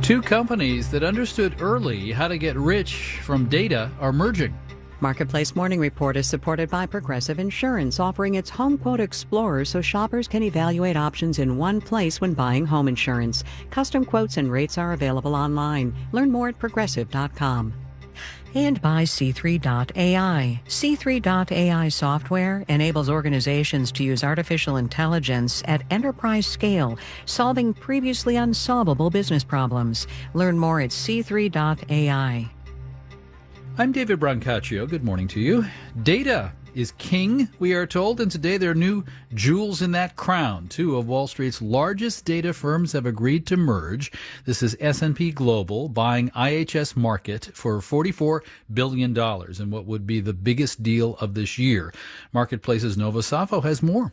Two companies that understood early how to get rich from data are merging. Marketplace Morning Report is supported by Progressive Insurance, offering its Home Quote Explorer so shoppers can evaluate options in one place when buying home insurance. Custom quotes and rates are available online. Learn more at progressive.com. And by C3.ai. C3.ai software enables organizations to use artificial intelligence at enterprise scale, solving previously unsolvable business problems. Learn more at C3.ai. I'm David Brancaccio. Good morning to you. Data is king, we are told, and today there are new jewels in that crown. Two of Wall Street's largest data firms have agreed to merge. This is S&P Global buying IHS Markit for $44 billion in what would be the biggest deal of this year. Marketplace's Nova Safo has more.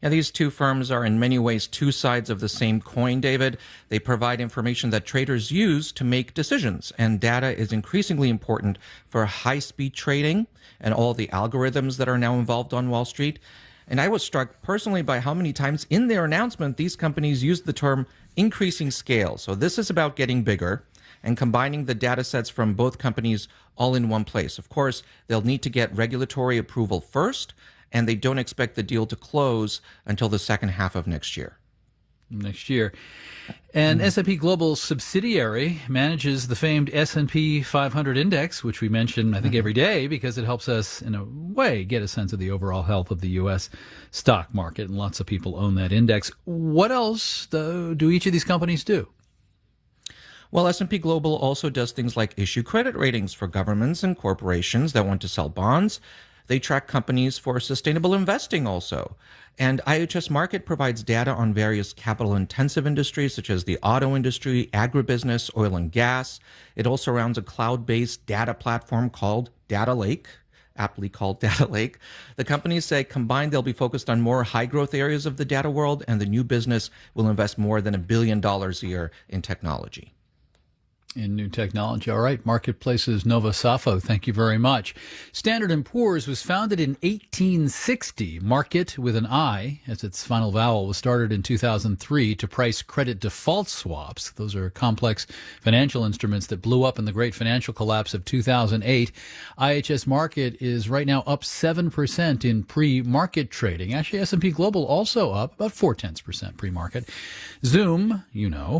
Yeah, these two firms are in many ways two sides of the same coin, David. They provide information that traders use to make decisions, and data is increasingly important for high-speed trading and all the algorithms that are now involved on Wall Street. And I was struck personally by how many times in their announcement these companies used the term increasing scale. So this is about getting bigger and combining the data sets from both companies all in one place. Of course, they'll need to get regulatory approval first, and they don't expect the deal to close until the second half of next year. And S&P Global's subsidiary manages the famed S&P 500 index, which we mention, I think, every day because it helps us, in a way, get a sense of the overall health of the U.S. stock market, and lots of people own that index. What else do each of these companies do? Well, S&P Global also does things like issue credit ratings for governments and corporations that want to sell bonds. They track companies for sustainable investing also. And IHS Markit provides data on various capital-intensive industries such as the auto industry, agribusiness, oil and gas. It also runs a cloud-based data platform called Data Lake, aptly called Data Lake. The companies say combined they'll be focused on more high-growth areas of the data world, and the new business will invest more than $1 billion a year in technology. In new technology. All right. Marketplace's Nova Safo, thank you very much. Standard & Poor's was founded in 1860. Market with an I as its final vowel was started in 2003 to price credit default swaps. Those are complex financial instruments that blew up in the great financial collapse of 2008. IHS Markit is right now up 7% in pre-market trading. Actually, S&P Global also up about 0.4% pre-market. Zoom,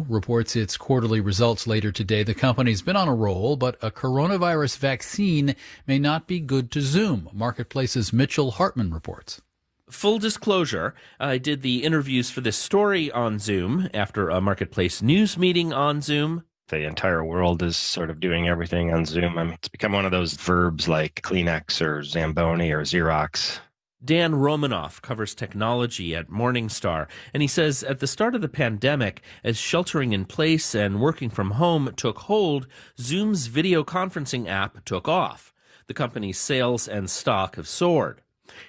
reports its quarterly results later today. The company's been on a roll, but a coronavirus vaccine may not be good to Zoom. Marketplace's Mitchell Hartman reports. Full disclosure, I did the interviews for this story on Zoom after a Marketplace news meeting on Zoom. The entire world is sort of doing everything on Zoom. I mean, it's become one of those verbs like Kleenex or Zamboni or Xerox. Dan Romanoff covers technology at Morningstar, and he says at the start of the pandemic, as sheltering in place and working from home took hold, Zoom's video conferencing app took off. The company's sales and stock have soared.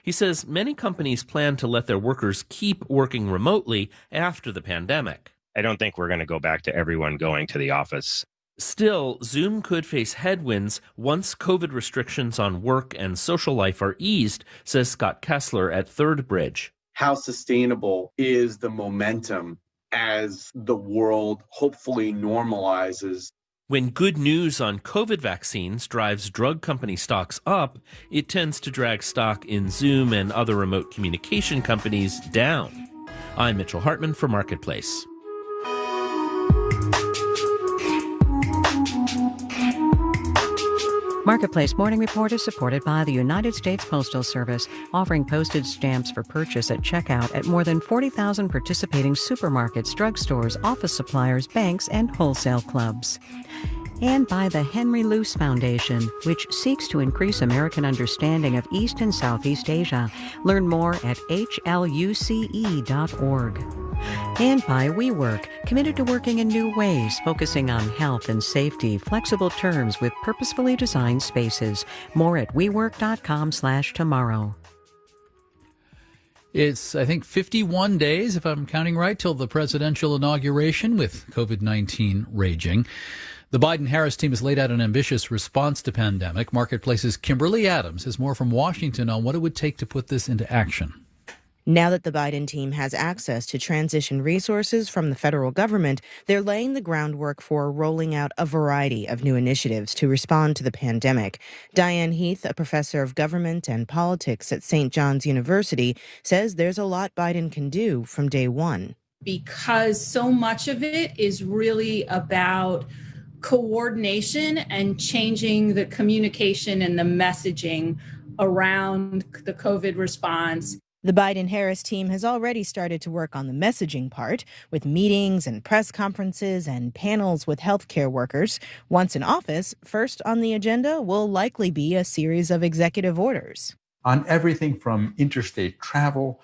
He says many companies plan to let their workers keep working remotely after the pandemic. I don't think we're going to go back to everyone going to the office. Still, Zoom could face headwinds once COVID restrictions on work and social life are eased, says Scott Kessler at Third Bridge. How sustainable is the momentum as the world hopefully normalizes? When good news on COVID vaccines drives drug company stocks up, it tends to drag stock in Zoom and other remote communication companies down. I'm Mitchell Hartman for Marketplace. Marketplace Morning Report is supported by the United States Postal Service, offering postage stamps for purchase at checkout at more than 40,000 participating supermarkets, drugstores, office suppliers, banks, and wholesale clubs. And by the Henry Luce Foundation, which seeks to increase American understanding of East and Southeast Asia. Learn more at hluce.org. And by WeWork, committed to working in new ways, focusing on health and safety, flexible terms with purposefully designed spaces. More at WeWork.com/tomorrow. It's, I think, 51 days, if I'm counting right, till the presidential inauguration with COVID-19 raging. The Biden-Harris team has laid out an ambitious response to pandemic. Marketplace's Kimberly Adams has more from Washington on what it would take to put this into action. Now that the Biden team has access to transition resources from the federal government, they're laying the groundwork for rolling out a variety of new initiatives to respond to the pandemic. Diane Heath, a professor of government and politics at St. John's University, says there's a lot Biden can do from day one. Because so much of it is really about coordination and changing the communication and the messaging around the COVID response. The Biden-Harris team has already started to work on the messaging part, with meetings and press conferences and panels with healthcare workers. Once in office, first on the agenda will likely be a series of executive orders. On everything from interstate travel,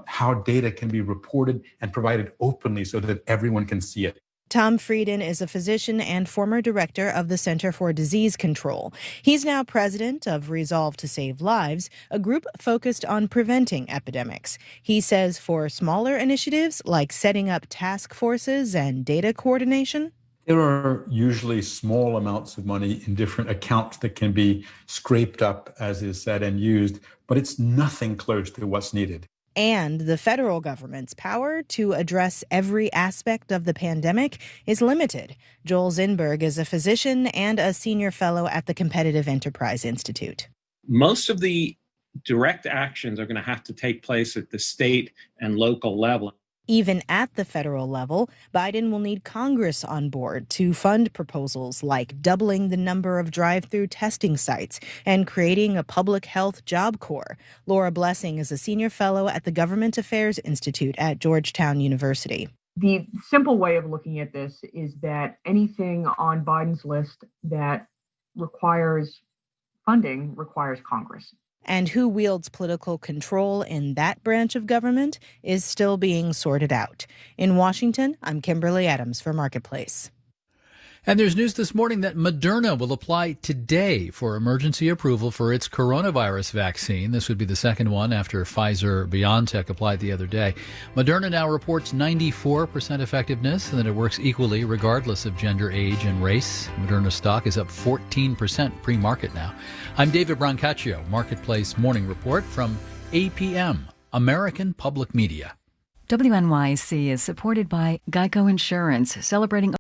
how data can be reported and provided openly so that everyone can see it. Tom Frieden is a physician and former director of the Center for Disease Control. He's now president of Resolve to Save Lives, a group focused on preventing epidemics. He says for smaller initiatives like setting up task forces and data coordination, there are usually small amounts of money in different accounts that can be scraped up, as is said, and used, but it's nothing close to what's needed. And the federal government's power to address every aspect of the pandemic is limited. Joel Zinberg is a physician and a senior fellow at the Competitive Enterprise Institute. Most of the direct actions are going to have to take place at the state and local level. Even at the federal level, Biden will need Congress on board to fund proposals like doubling the number of drive-through testing sites and creating a public health job corps. Laura Blessing is a senior fellow at the Government Affairs Institute at Georgetown University. The simple way of looking at this is that anything on Biden's list that requires funding requires Congress. And who wields political control in that branch of government is still being sorted out. In Washington, I'm Kimberly Adams for Marketplace. And there's news this morning that Moderna will apply today for emergency approval for its coronavirus vaccine. This would be the second one after Pfizer-BioNTech applied the other day. Moderna now reports 94% effectiveness and that it works equally regardless of gender, age, and race. Moderna stock is up 14% pre-market now. I'm David Brancaccio, Marketplace Morning Report from APM, American Public Media. WNYC is supported by Geico Insurance, celebrating